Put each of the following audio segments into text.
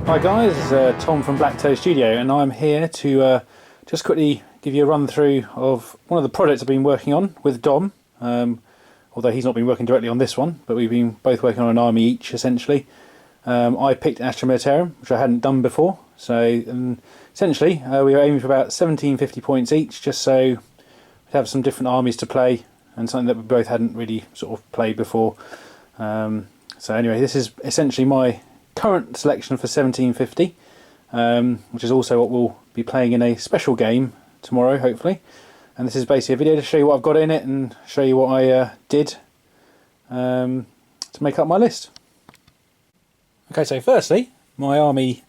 Hi guys, it's Tom from BlackToad Studio, and I'm here to just quickly give you a run through of one of the projects I've been working on with Dom. Although he's not been working directly on this one, but we've been both working on an army each essentially. I picked Astra Militarum, which I hadn't done before, so essentially we were aiming for about 1750 points each, just so we'd have some different armies to play and something that we both hadn't really sort of played before. So anyway, this is essentially my current selection for 1750, which is also what we'll be playing in a special game tomorrow, hopefully. And this is basically a video to show you what I've got in it and show you what I did to make up my list. Okay, so firstly, my army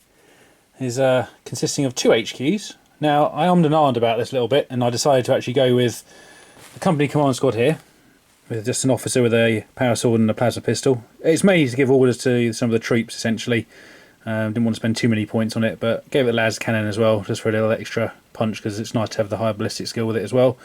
is consisting of 2 HQs. Now, I ummed and ahed about this a little bit, and I decided to actually go with the company command squad here, with just an officer with a power sword and a plasma pistol. It's mainly to give orders to some of the troops, essentially. Didn't want to spend too many points on it, but gave it the las cannon as well, just for a little extra punch, because it's nice to have the high ballistic skill with it as well.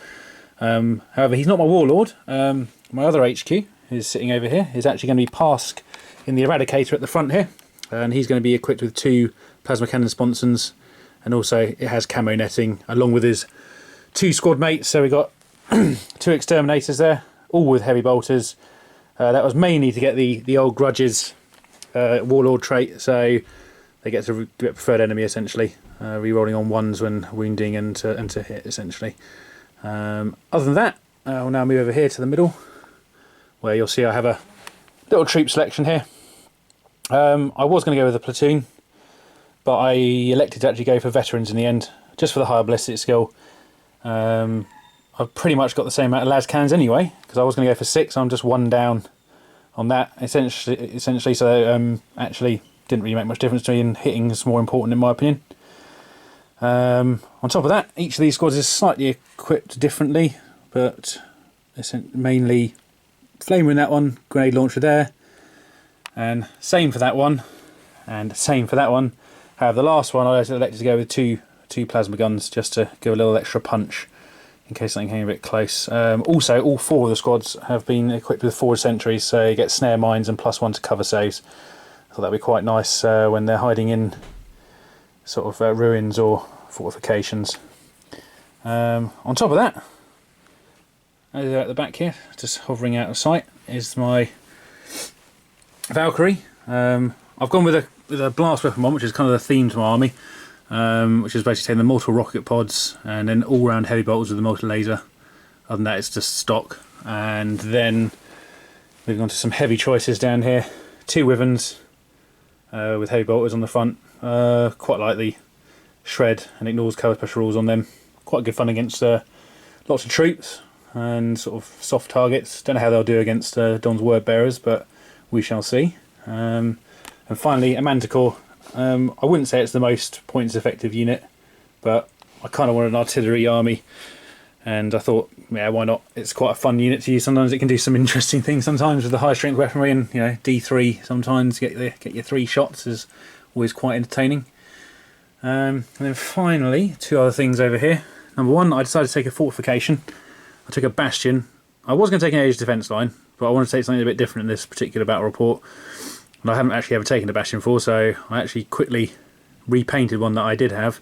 However, he's not my warlord. My other HQ is sitting over here. Is actually going to be Pask in the Eradicator at the front here, and he's going to be equipped with 2 plasma cannon sponsons, and also it has camo netting, along with his 2 squad mates. So we got 2 exterminators there, all with heavy bolters. That was mainly to get the old grudges warlord trait, so they get to get preferred enemy essentially, re-rolling on 1s when wounding and to hit essentially. Other than that, I'll now move over here to the middle, where you'll see I have a little troop selection here. I was going to go with a platoon, but I elected to actually go for veterans in the end, just for the higher ballistic skill. I've pretty much got the same amount of las cannons anyway, because I was going to go for 6. I'm just 1 down on that essentially. So actually didn't really make much difference to me, and hitting is more important in my opinion. On top of that, each of these squads is slightly equipped differently, but mainly flamer in that one, grenade launcher there, and same for that one, and same for that one. However, the last one I elected to go with two plasma guns, just to give a little extra punch in case something came a bit close. Also, all 4 of the squads have been equipped with forward sentries, so you get snare mines and +1 to cover saves. I thought that'd be quite nice when they're hiding in sort of ruins or fortifications. On top of that, at the back here, just hovering out of sight, is my Valkyrie. I've gone with a blast weapon one, which is kind of the theme to my army. Which is basically taking the multiple rocket pods and then all-round heavy bolters with the multi-laser. Other than that, it's just stock. And then moving on to some heavy choices down here. 2 Wyverns with heavy bolters on the front. Quite like the shred and ignores cover special rules on them. Quite good fun against lots of troops and sort of soft targets. Don't know how they'll do against Don's word bearers, but we shall see. And finally, a Manticore. I wouldn't say it's the most points effective unit, but I kind of wanted an artillery army, and I thought, yeah, why not? It's quite a fun unit to use. Sometimes it can do some interesting things sometimes with the high strength weaponry, and D3 sometimes get your 3 shots is always quite entertaining. And then finally, 2 other things over here. Number 1, I decided to take a fortification. I took a bastion. I was going to take an aegis defence line, but I wanted to take something a bit different in this particular battle report. And I haven't actually ever taken a bastion before, so I actually quickly repainted one that I did have,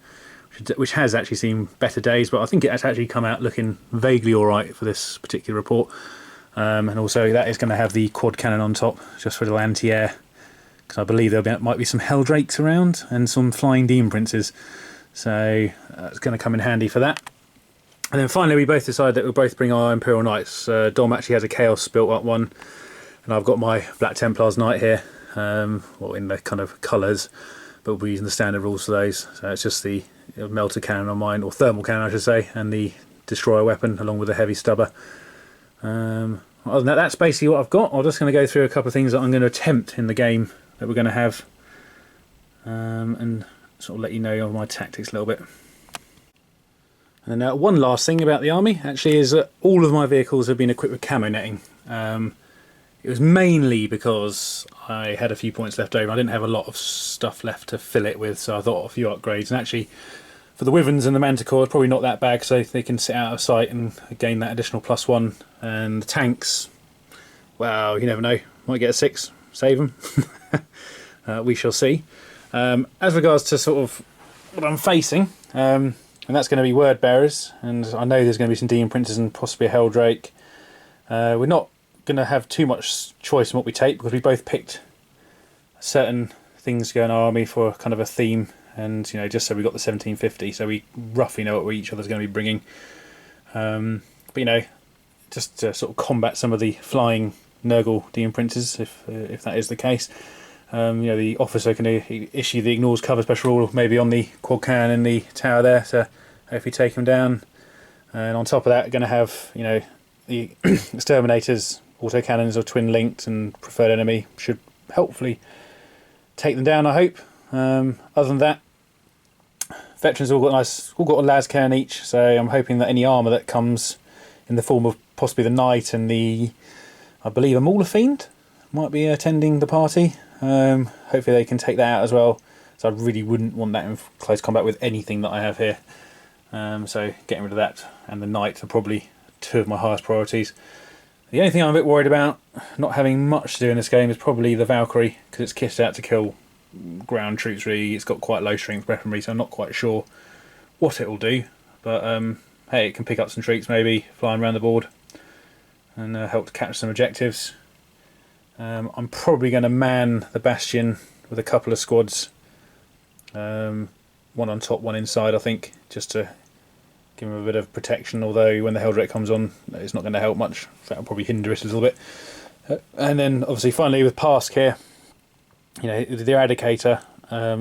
which has actually seen better days, but I think it has actually come out looking vaguely alright for this particular report. And also that is going to have the quad cannon on top, just for a little anti-air, because I believe there might be some Helldrakes around and some flying demon princes, so it's going to come in handy for that. And then finally we both decided that we'll both bring our Imperial Knights. Dom actually has a Chaos built up one, and I've got my Black Templars Knight here. Well, in the kind of colours, but we'll be using the standard rules for those. So it's just the melter cannon on mine, or thermal cannon I should say, and the destroyer weapon along with the heavy stubber. Other than that, that's basically what I've got. I'm just going to go through a couple of things that I'm going to attempt in the game that we're going to have, and sort of let you know of my tactics a little bit. And then one last thing about the army actually is that all of my vehicles have been equipped with camo netting. It was mainly because I had a few points left over. I didn't have a lot of stuff left to fill it with, so I thought a few upgrades. And actually, for the Wyverns and the Manticore, it's probably not that bad, so they can sit out of sight and gain that additional +1. And the tanks, well, you never know. Might get a 6, save them. We shall see. As regards to sort of what I'm facing, and that's going to be word bearers, and I know there's going to be some Demon Princes and possibly a Helldrake. We're not going to have too much choice in what we take because we both picked certain things to go in our army for kind of a theme, and just so we got the 1750, so we roughly know what we each other's going to be bringing. But just to sort of combat some of the flying Nurgle Demon Princes, if that is the case. The officer can issue the ignores cover special rule maybe on the quad cannon in the tower there, so hopefully take him down. And on top of that, going to have the exterminators, auto cannons or twin linked, and preferred enemy should hopefully take them down, I hope. Other than that, veterans all got a las cannon each, so I'm hoping that any armour that comes in the form of possibly the knight and I believe a Mauler Fiend might be attending the party. Hopefully they can take that out as well. So I really wouldn't want that in close combat with anything that I have here. So getting rid of that and the knight are probably two of my highest priorities. The only thing I'm a bit worried about not having much to do in this game is probably the Valkyrie, because it's kitted out to kill ground troops really. It's got quite low strength weaponry, so I'm not quite sure what it will do. But hey, it can pick up some troops maybe flying around the board and help to catch some objectives. I'm probably going to man the Bastion with a couple of squads. One on top, one inside, I think, just to give him a bit of protection, although when the Helldrake comes on, it's not going to help much. That'll probably hinder it a little bit. And then, obviously, finally with Pask here, the Eradicator.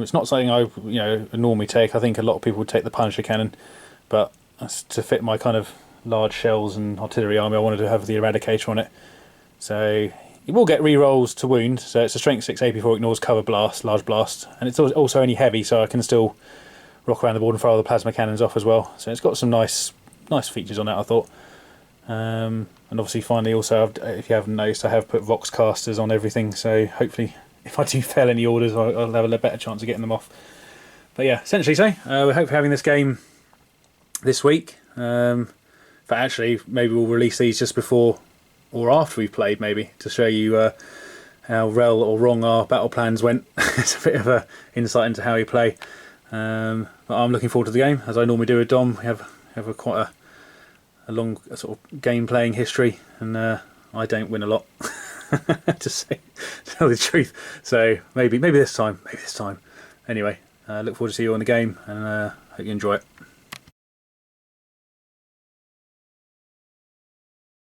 It's not something I normally take. I think a lot of people would take the Punisher Cannon, but to fit my kind of large shells and artillery army, I wanted to have the Eradicator on it. So it will get rerolls to wound, so it's a strength 6 AP4, ignores cover blast, large blast, and it's also only heavy, so I can still rock around the board and fire the plasma cannons off as well. So it's got some nice features on it, I thought. And obviously finally also, if you haven't noticed, I have put Vox casters on everything, so hopefully if I do fail any orders, I'll have a better chance of getting them off. But yeah, essentially so. We hope having this game this week. But actually, maybe we'll release these just before or after we've played, maybe, to show you how well or wrong our battle plans went. It's a bit of an insight into how we play. But I'm looking forward to the game, as I normally do with Dom. We have quite a long sort of game playing history, and I don't win a lot, to tell the truth. So maybe this time. Anyway, look forward to see you on the game, and hope you enjoy it.